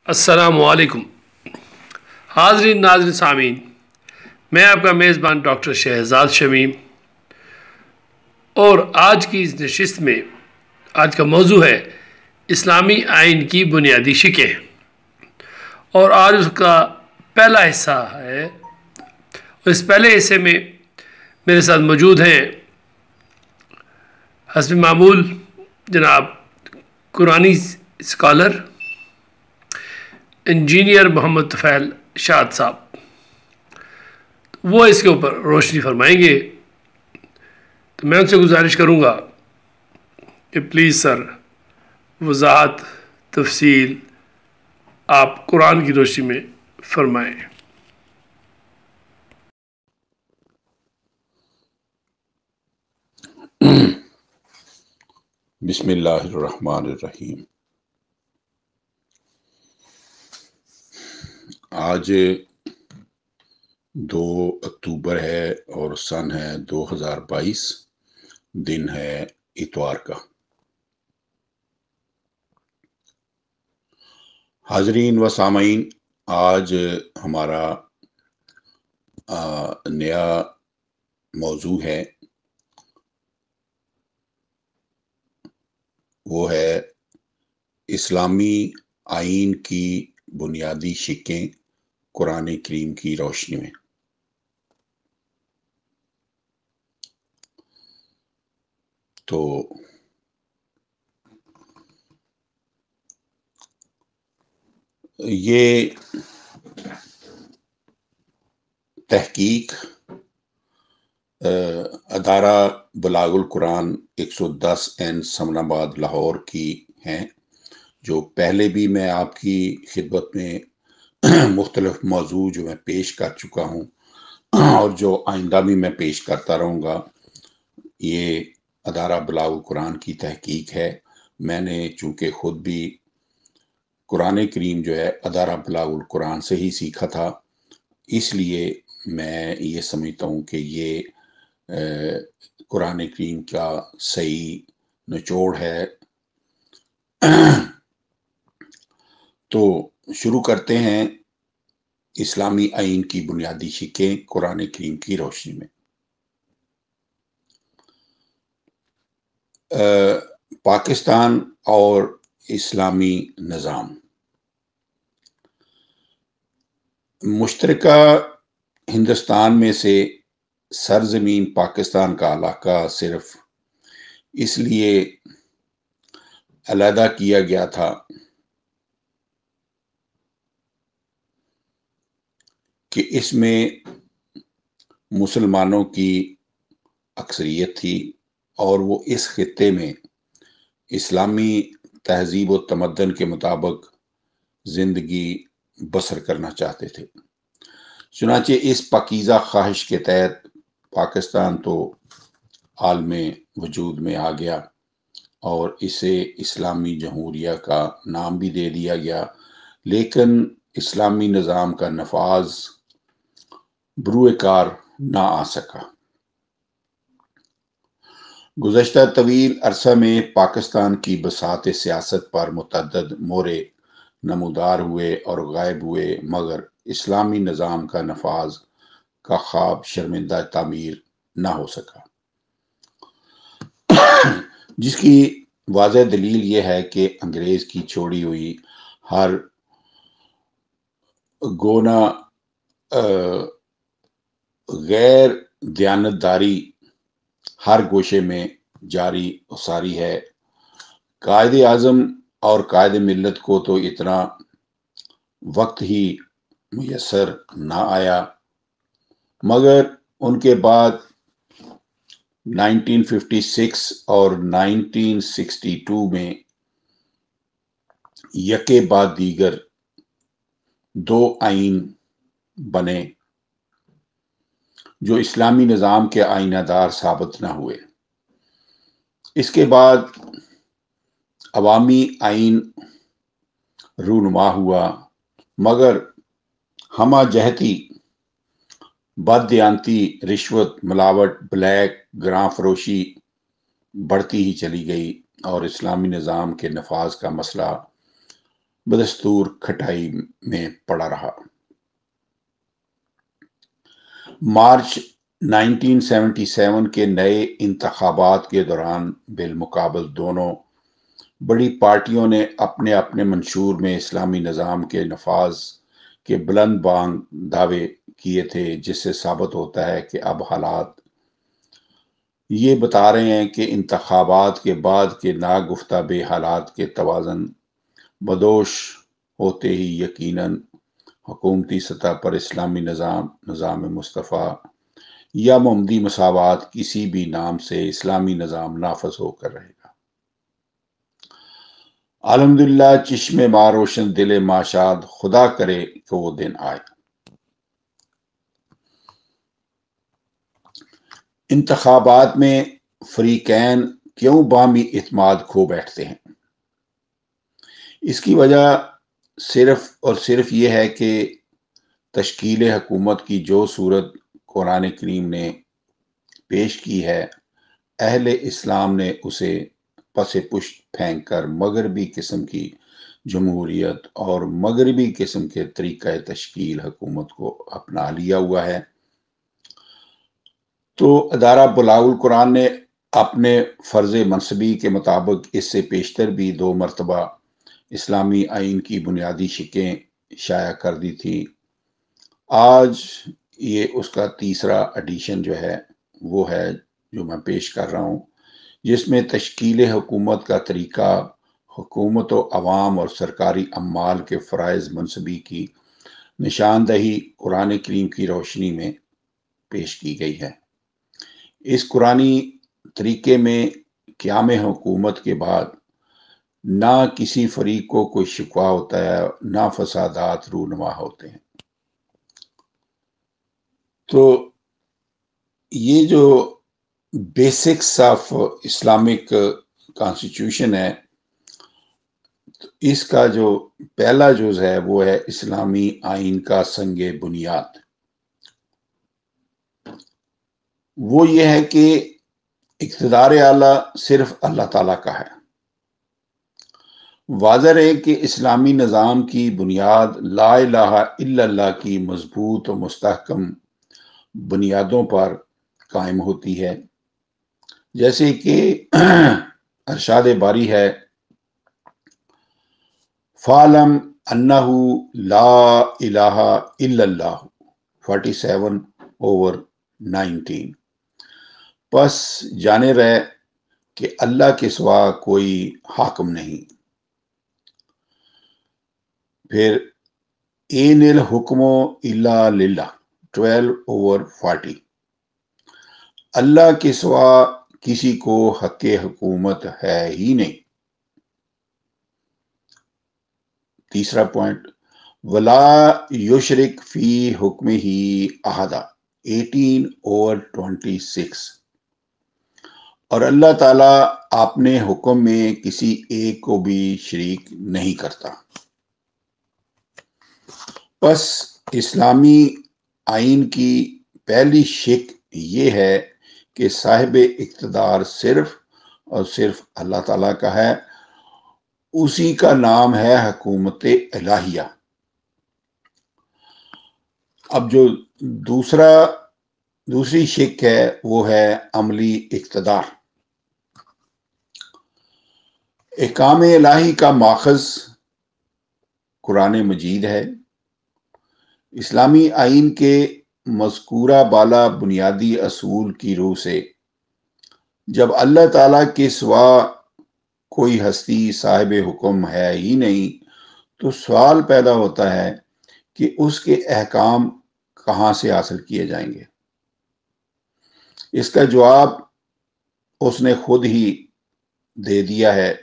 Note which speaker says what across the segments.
Speaker 1: السلام علیکم حاضرین ناظرین سامعین، میں آپ کا میزبان ڈاکٹر شہزاد شمیم، اور آج کی اس نشست میں آج کا موضوع ہے اسلامی آئین کی بنیادی شقیں، اور آج اس کا پہلا حصہ ہے۔ اور اس پہلے حصے میں میرے ساتھ موجود ہیں حسب معمول جناب قرآنی اسکالر انجینئر محمد طفیل شاد صاحب، وہ اس کے اوپر روشنی فرمائیں گے۔ تو میں ان سے گزارش کروں گا کہ پلیز سر وضاحت تفصیل آپ قرآن کی روشنی میں فرمائیں۔
Speaker 2: بسم اللہ الرحمن الرحیم۔ آج 2 اکتوبر ہے اور سن ہے 2022، دن ہے اتوار کا۔ حاضرین و سامعین، آج ہمارا نیا موضوع ہے، وہ ہے اسلامی آئین کی بنیادی شقیں قرآن کریم کی روشنی میں۔ تو یہ تحقیق ادارہ بلاغ القرآن 110N سمن آباد لاہور کی ہیں، جو پہلے بھی میں آپ کی خدمت میں مختلف موضوع جو میں پیش کر چکا ہوں اور جو آئندہ بھی میں پیش کرتا رہوں گا۔ یہ ادارہ بلاغ القرآن کی تحقیق ہے۔ میں نے چونکہ خود بھی قرآن کریم جو ہے ادارہ بلاغ القرآن سے ہی سیکھا تھا، اس لیے میں یہ سمجھتا ہوں کہ یہ قرآن کریم کا صحیح نچوڑ ہے۔ تو شروع کرتے ہیں اسلامی آئین کی بنیادی شقیں قرآن کریم کی روشنی میں۔ پاکستان اور اسلامی نظام، مشترکہ ہندوستان میں سے سرزمین پاکستان کا علاقہ صرف اس لیے علیحدہ کیا گیا تھا کہ اس میں مسلمانوں کی اکثریت تھی اور وہ اس خطے میں اسلامی تہذیب و تمدن کے مطابق زندگی بسر کرنا چاہتے تھے۔ چنانچہ اس پاکیزہ خواہش کے تحت پاکستان تو عالم وجود میں آ گیا اور اسے اسلامی جمہوریہ کا نام بھی دے دیا گیا، لیکن اسلامی نظام کا نفاذ بروئے کار نہ آ سکا۔ گزشتہ طویل عرصہ میں پاکستان کی بساط سیاست پر متعدد مورے نمودار ہوئے اور غائب ہوئے، مگر اسلامی نظام کا نفاذ کا خواب شرمندہ تعمیر نہ ہو سکا، جس کی واضح دلیل یہ ہے کہ انگریز کی چھوڑی ہوئی ہر گونا غیر دیانتداری ہر گوشے میں جاری و ساری ہے۔ قائد اعظم اور قائد ملت کو تو اتنا وقت ہی میسر نہ آیا، مگر ان کے بعد 1956 اور 1962 میں یکے بعد دیگر 2 آئین بنے جو اسلامی نظام کے آئینہ دار ثابت نہ ہوئے۔ اس کے بعد عوامی آئین رونما ہوا، مگر ہمہ جہتی، بددیانتی، رشوت، ملاوٹ، بلیک گراں فروشی بڑھتی ہی چلی گئی اور اسلامی نظام کے نفاذ کا مسئلہ بدستور کھٹائی میں پڑا رہا۔ مارچ 1977 کے نئے انتخابات کے دوران بالمقابل دونوں بڑی پارٹیوں نے اپنے اپنے منشور میں اسلامی نظام کے نفاذ کے بلند بانگ دعوے کیے تھے، جس سے ثابت ہوتا ہے کہ اب حالات یہ بتا رہے ہیں کہ انتخابات کے بعد کے ناگفتہ بے حالات کے توازن بدوش ہوتے ہی یقیناً حکومتی سطح پر اسلامی نظام مصطفیٰ یا محمدی مساوات کسی بھی نام سے اسلامی نظام نافذ ہو کر رہے گا۔ الحمدللہ، چشم ما روشن دل ما شاد، خدا کرے کہ وہ دن آئے۔ انتخابات میں فریقین کیوں باہمی اعتماد کھو بیٹھتے ہیں؟ اس کی وجہ صرف اور صرف یہ ہے کہ تشکیل حکومت کی جو صورت قرآن کریم نے پیش کی ہے، اہل اسلام نے اسے پس پشت پھینک کر مغربی قسم کی جمہوریت اور مغربی قسم کے طریقہ تشکیل حکومت کو اپنا لیا ہوا ہے۔ تو ادارہ بلاغ القرآن نے اپنے فرض منصبی کے مطابق اس سے پیشتر بھی 2 مرتبہ اسلامی آئین کی بنیادی شقیں شائع کر دی تھی۔ آج یہ اس کا تیسرا ایڈیشن جو ہے وہ ہے جو میں پیش کر رہا ہوں، جس میں تشکیل حکومت کا طریقہ، حکومت و عوام اور سرکاری اعمال کے فرائض منصبی کی نشاندہی قرآن کریم کی روشنی میں پیش کی گئی ہے۔ اس قرآنی طریقے میں قیام حکومت کے بعد نہ کسی فریق کو کوئی شکوہ ہوتا ہے، نہ فسادات رونما ہوتے ہیں۔ تو یہ جو بیسکس آف اسلامک کانسٹیٹیوشن ہے، اس کا جو پہلا جز ہے وہ ہے اسلامی آئین کا سنگ بنیاد۔ وہ یہ ہے کہ اقتدار اعلیٰ صرف اللہ تعالیٰ کا ہے۔ واضح ہے کہ اسلامی نظام کی بنیاد لا الہ الا اللہ کی مضبوط و مستحکم بنیادوں پر قائم ہوتی ہے، جیسے کہ ارشاد باری ہے، فَاعْلَمْ أَنَّهُ لَا إِلَهَ إِلَّا اللَّهُ 47/19۔ پس جانے رہے کہ اللہ کے سوا کوئی حاکم نہیں۔ پھر اِنِ الْحُكْمُ إِلَّا لِلَّهِ 12/40۔ اللہ کے سوا کسی کو حق حکومت ہے ہی نہیں۔ تیسرا پوائنٹ، وَلَا يُشْرِكْ فِي حُكْمِهِ أَحَدًا 18/26۔ اور اللہ تعالیٰ اپنے حکم میں کسی ایک کو بھی شریک نہیں کرتا۔ پس اسلامی آئین کی پہلی شق یہ ہے کہ صاحب اقتدار صرف اور صرف اللہ تعالیٰ کا ہے، اسی کا نام ہے حکومت الہیہ۔ اب جو دوسری شق ہے وہ ہے عملی اقتدار۔ احکام الہی کا ماخذ قرآن مجید ہے۔ اسلامی آئین کے مذکورہ بالا بنیادی اصول کی روح سے جب اللہ تعالیٰ کے سوا کوئی ہستی صاحب حکم ہے ہی نہیں، تو سوال پیدا ہوتا ہے کہ اس کے احکام کہاں سے حاصل کیے جائیں گے۔ اس کا جواب اس نے خود ہی دے دیا ہے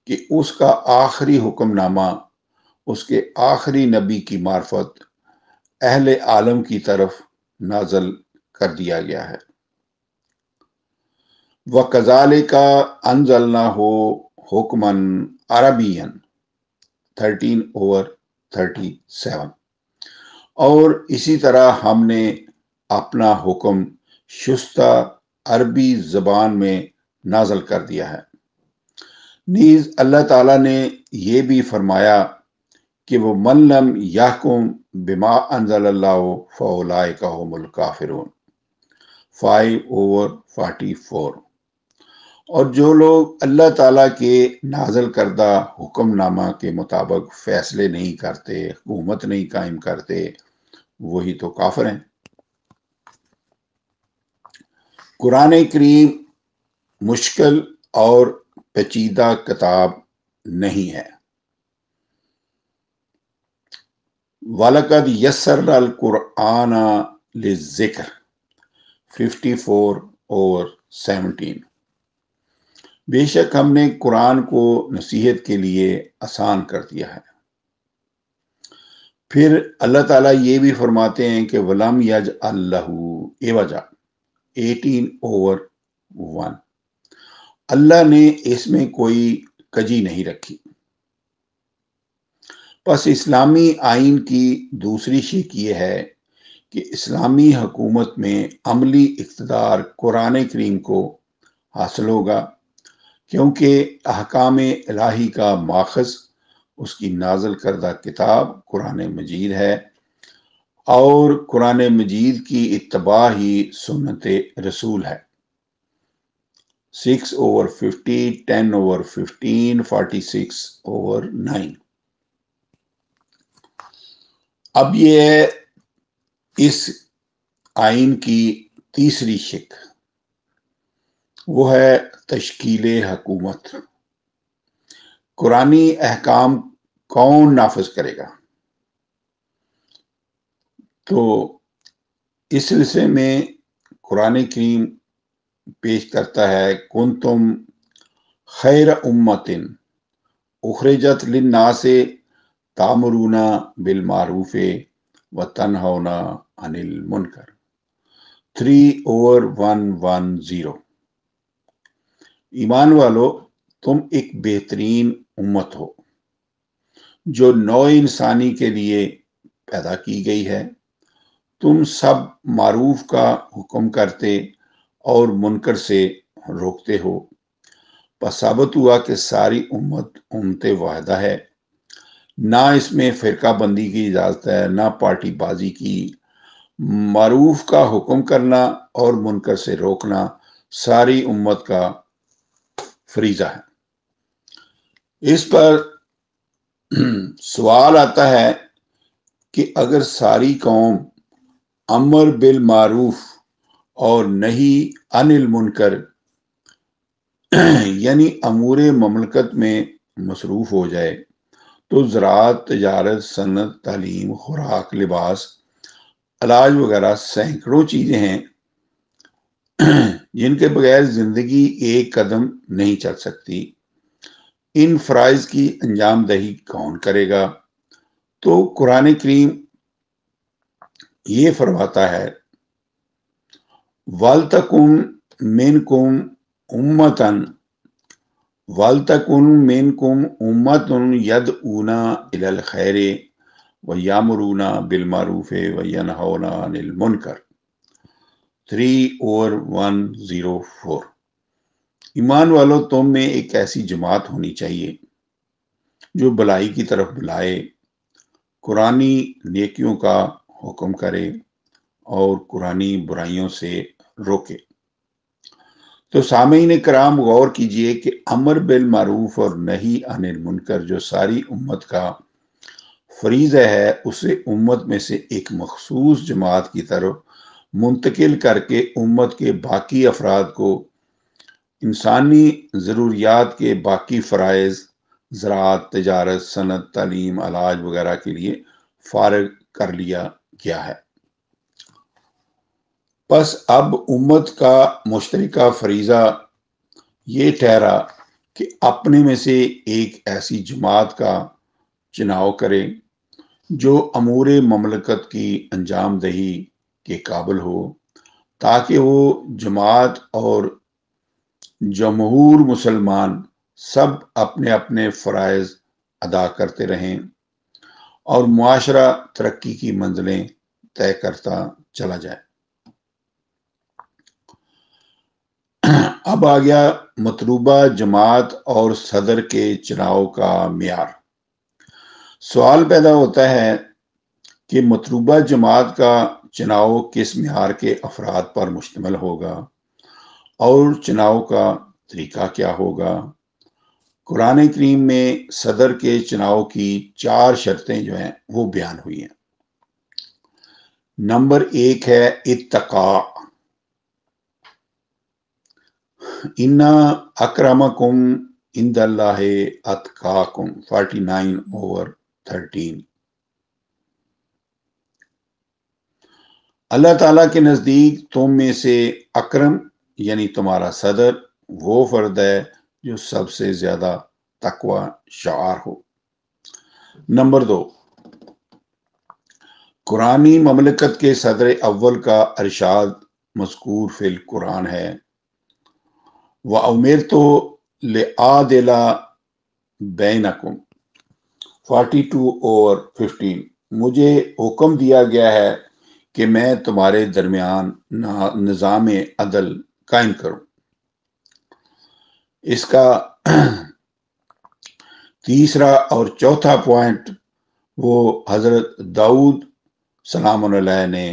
Speaker 2: کہ اس کا آخری حکم نامہ اس کے آخری نبی کی معرفت اہل عالم کی طرف نازل کر دیا گیا ہے۔ وَكَذَلِكَ أَنزَلْنَاهُ حُكْمًا عَرَبِيًّا 13/37۔ اور اسی طرح ہم نے اپنا حکم شستہ عربی زبان میں نازل کر دیا ہے۔ نیز اللہ تعالیٰ نے یہ بھی فرمایا کہ وہ من لم یحکم بما انزل اللہ فاولئک هم الکافرون 5/44۔ اور جو لوگ اللہ تعالیٰ کے نازل کردہ حکم نامہ کے مطابق فیصلے نہیں کرتے، حکومت نہیں قائم کرتے، وہی تو کافر ہیں۔ قرآن کریم مشکل اور پیچیدہ کتاب نہیں ہے۔ وَلَقَدْ يَسَّرْنَا الْقُرْآنَ لِلذِّكْرِ 54/17۔ بے شک ہم نے قرآن کو نصیحت کے لیے آسان کر دیا ہے۔ پھر اللہ تعالیٰ یہ بھی فرماتے ہیں کہ وَلَمْ يَجْعَلْ لَهُ عِوَجًا 18/1۔ اللہ نے اس میں کوئی کجی نہیں رکھی۔ پس اسلامی آئین کی دوسری شق یہ ہے کہ اسلامی حکومت میں عملی اقتدار قرآن کریم کو حاصل ہوگا، کیونکہ احکام الہی کا ماخذ اس کی نازل کردہ کتاب قرآن مجید ہے، اور قرآن مجید کی اتباع ہی سنت رسول ہے۔ 6/50، 10/15، 46/9۔ اب یہ ہے اس آئین کی تیسری شق، وہ ہے تشکیل حکومت۔ قرآنی احکام کون نافذ کرے گا؟ تو اس سلسلے میں قرآن کریم پیش کرتا ہے کنتم خیر امت اخرجت للناس تامرون بالمعروف وتنہون عن المنکر 3/110۔ ایمان والو، تم ایک بہترین امت ہو جو نوع انسانی کے لیے پیدا کی گئی ہے۔ تم سب معروف کا حکم کرتے اور منکر سے روکتے ہو۔ پس ثابت ہوا کہ ساری امت واحدہ ہے، نہ اس میں فرقہ بندی کی اجازت ہے، نہ پارٹی بازی کی۔ معروف کا حکم کرنا اور منکر سے روکنا ساری امت کا فریضہ ہے۔ اس پر سوال آتا ہے کہ اگر ساری قوم امر بالمعروف اور نہی عن المنکر یعنی امور مملکت میں مصروف ہو جائے تو زراعت، تجارت، صنعت، تعلیم، خوراک، لباس، علاج وغیرہ سینکڑوں چیزیں ہیں جن کے بغیر زندگی ایک قدم نہیں چل سکتی۔ ان فرائض کی انجام دہی کون کرے گا؟ تو قرآن کریم یہ فرماتا ہے وَلْتَكُن مِّنْكُمْ أُمَّةٌ يَدْعُونَ إِلَى الْخَيْرِ وَيَأْمُرُونَ بِالْمَعْرُوفِ وَيَنْهَوْنَ عَنِ الْمُنْكَرِ 3/104۔ ایمان والو، تم میں ایک ایسی جماعت ہونی چاہیے جو بھلائی کی طرف بلائے، قرآنی نیکیوں کا حکم کرے اور قرآنی برائیوں سے روکے۔ تو سامعین کرام، غور کیجئے کہ امر بالمعروف اور نہی عن المنکر جو ساری امت کا فریضہ ہے، اسے امت میں سے ایک مخصوص جماعت کی طرف منتقل کر کے امت کے باقی افراد کو انسانی ضروریات کے باقی فرائض، زراعت، تجارت، صنعت، تعلیم، علاج وغیرہ کے لیے فارغ کر لیا گیا ہے۔ پس اب امت کا مشترکہ فریضہ یہ ٹھہرا کہ اپنے میں سے ایک ایسی جماعت کا چناؤ کرے جو امور مملکت کی انجام دہی کے قابل ہو، تاکہ وہ جماعت اور جمہور مسلمان سب اپنے اپنے فرائض ادا کرتے رہیں اور معاشرہ ترقی کی منزلیں طے کرتا چلا جائے۔ اب آ گیا مطلوبہ جماعت اور صدر کے چناؤ کا معیار۔ سوال پیدا ہوتا ہے کہ مطلوبہ جماعت کا چناؤ کس معیار کے افراد پر مشتمل ہوگا اور چناؤ کا طریقہ کیا ہوگا۔ قرآن کریم میں صدر کے چناؤ کی 4 شرطیں جو ہیں وہ بیان ہوئی ہیں۔ نمبر 1 ہے اتقاء، ان اکرمکم عند اللہ اتقاکم 49/13۔ اللہ تعالیٰ کے نزدیک تم میں سے اکرم یعنی تمہارا صدر وہ فرد ہے جو سب سے زیادہ تقوی شعار ہو۔ نمبر 2، قرآنی مملکت کے صدر اول کا ارشاد مذکور فی القرآن ہے، وَأُمِرْتُ لِأَعْدِلَ بَيْنَكُمْ 42/15۔ مجھے حکم دیا گیا ہے کہ میں تمہارے درمیان نظام عدل قائم کروں۔ اس کا تیسرا اور چوتھا پوائنٹ وہ حضرت داؤد سلام علیہ نے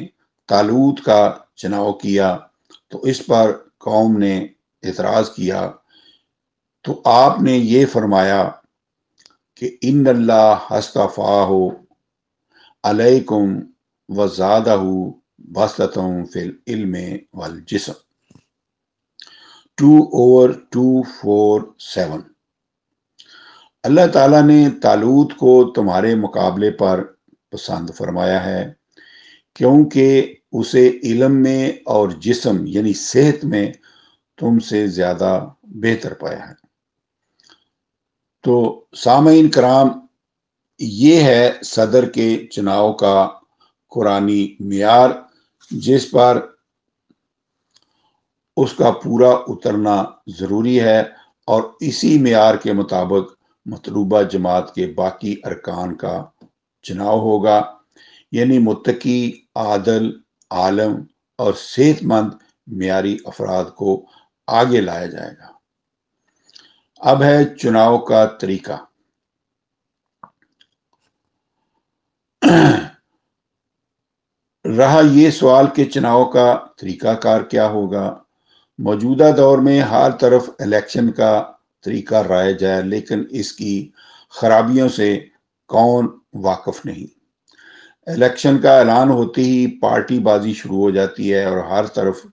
Speaker 2: طالوت کا چناؤ کیا تو اس پر قوم نے اعتراض کیا تو آپ نے یہ فرمایا کہ ان اللہ اصطفاہ علیکم وزادہ بسطۃ فی العلم والجسم 2/247۔ اللہ تعالیٰ نے طالوت کو تمہارے مقابلے پر پسند فرمایا ہے کیونکہ اسے علم میں اور جسم یعنی صحت میں تم سے زیادہ بہتر پایا ہے۔ تو سامعین کرام، یہ ہے صدر کے چناؤ کا قرآنی معیار جس پر اس کا پورا اترنا ضروری ہے، اور اسی معیار کے مطابق مطلوبہ جماعت کے باقی ارکان کا چناؤ ہوگا، یعنی متقی، عادل، عالم اور صحت مند معیاری افراد کو آگے لایا جائے گا۔ اب ہے چناؤ کا طریقہ۔ رہا یہ سوال کہ چناؤ کا طریقہ کار کیا ہوگا۔ موجودہ دور میں ہر طرف الیکشن کا طریقہ رائج ہے، لیکن اس کی خرابیوں سے کون واقف نہیں۔ الیکشن کا اعلان ہوتے ہی پارٹی بازی شروع ہو جاتی ہے اور ہر طرف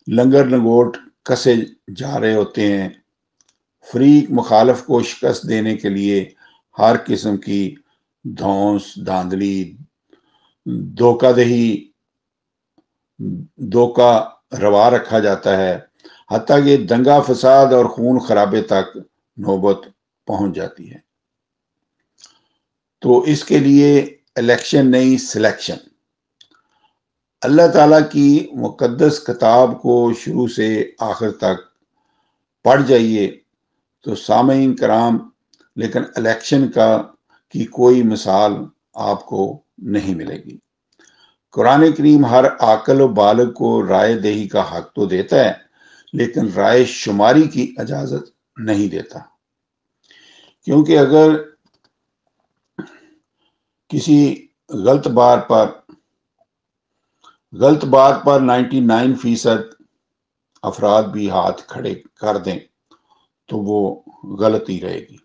Speaker 2: لنگر لنگوٹ کسے جا رہے ہوتے ہیں۔ فریق مخالف کو شکست دینے کے لیے ہر قسم کی دھونس، دھاندلی، دھوکہ دہی، دھوکہ روا رکھا جاتا ہے، حتیٰ کہ دنگا فساد اور خون خرابے تک نوبت پہنچ جاتی ہے۔ تو اس کے لیے الیکشن نہیں، سلیکشن۔ اللہ تعالیٰ کی مقدس کتاب کو شروع سے آخر تک پڑھ جائیے تو سامعین کرام، لیکن الیکشن کی کوئی مثال آپ کو نہیں ملے گی۔ قرآن کریم ہر عاقل و بالغ کو رائے دہی کا حق تو دیتا ہے، لیکن رائے شماری کی اجازت نہیں دیتا، کیونکہ اگر کسی غلط بات پر 99% افراد بھی ہاتھ کھڑے کر دیں تو وہ غلطی رہے گی،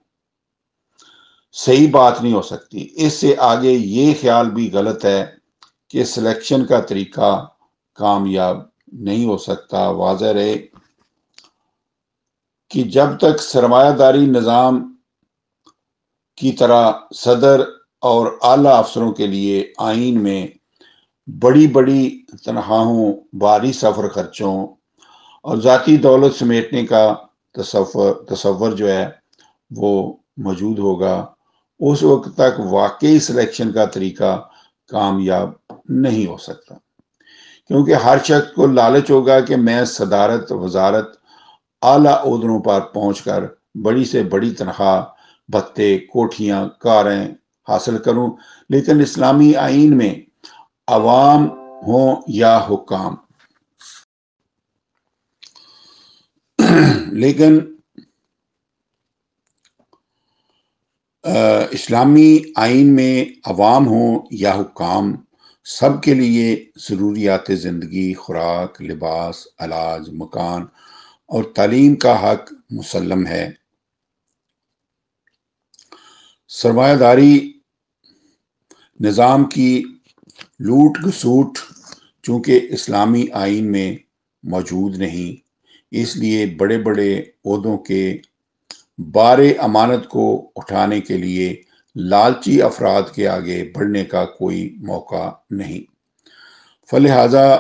Speaker 2: صحیح بات نہیں ہو سکتی۔ اس سے آگے یہ خیال بھی غلط ہے کہ سلیکشن کا طریقہ کامیاب نہیں ہو سکتا۔ واضح رہے کہ جب تک سرمایہ داری نظام کی طرح صدر اور اعلیٰ افسروں کے لیے آئین میں بڑی بڑی تنخواہوں، بھاری سفر خرچوں اور ذاتی دولت سمیٹنے کا تصور جو ہے وہ موجود ہوگا، اس وقت تک واقعی سلیکشن کا طریقہ کامیاب نہیں ہو سکتا، کیونکہ ہر شخص کو لالچ ہوگا کہ میں صدارت، وزارت، اعلیٰ عہدوں پر پہنچ کر بڑی سے بڑی تنخواہ، بھتے، کوٹھیاں، کاریں حاصل کروں۔ لیکن اسلامی آئین میں عوام ہوں یا حکام، لیکن اسلامی آئین میں عوام ہوں یا حکام، سب کے لیے ضروریات زندگی، خوراک، لباس، علاج، مکان اور تعلیم کا حق مسلم ہے۔ سرمایہ داری نظام کی لوٹ گھسوٹ چونکہ اسلامی آئین میں موجود نہیں، اس لیے بڑے بڑے عہدوں کے بار امانت کو اٹھانے کے لیے لالچی افراد کے آگے بڑھنے کا کوئی موقع نہیں۔ فلہذا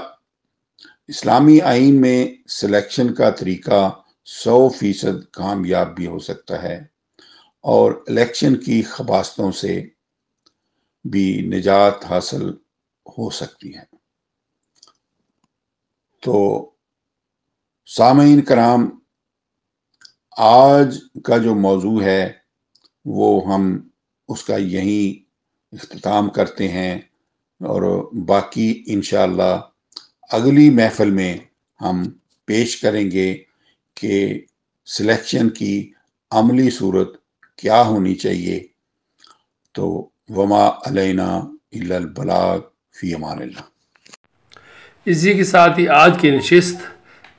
Speaker 2: اسلامی آئین میں سلیکشن کا طریقہ 100% کامیاب بھی ہو سکتا ہے اور الیکشن کی خباثتوں سے بھی نجات حاصل ہو سکتی ہے۔ تو سامعین کرام، آج کا جو موضوع ہے وہ ہم اس کا یہیں اختتام کرتے ہیں، اور باقی انشاءاللہ اگلی محفل میں ہم پیش کریں گے کہ سلیکشن کی عملی صورت کیا ہونی چاہیے۔ تو وما علینا الا البلاغ، فی امان اللہ۔
Speaker 1: اسی کے ساتھ ہی آج کی نشست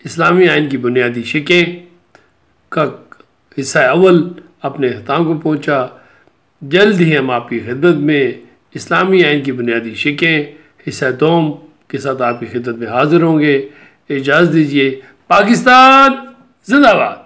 Speaker 1: اسلامی آئین کی بنیادی شقیں کا حصہ اول اپنے اختتام کو پہنچا۔ جلد ہی ہم آپ کی خدمت میں اسلامی آئین کی بنیادی شقیں حصہ دوم کے ساتھ آپ کی خدمت میں حاضر ہوں گے۔ اجازت دیجیے۔ پاکستان زندہ باد۔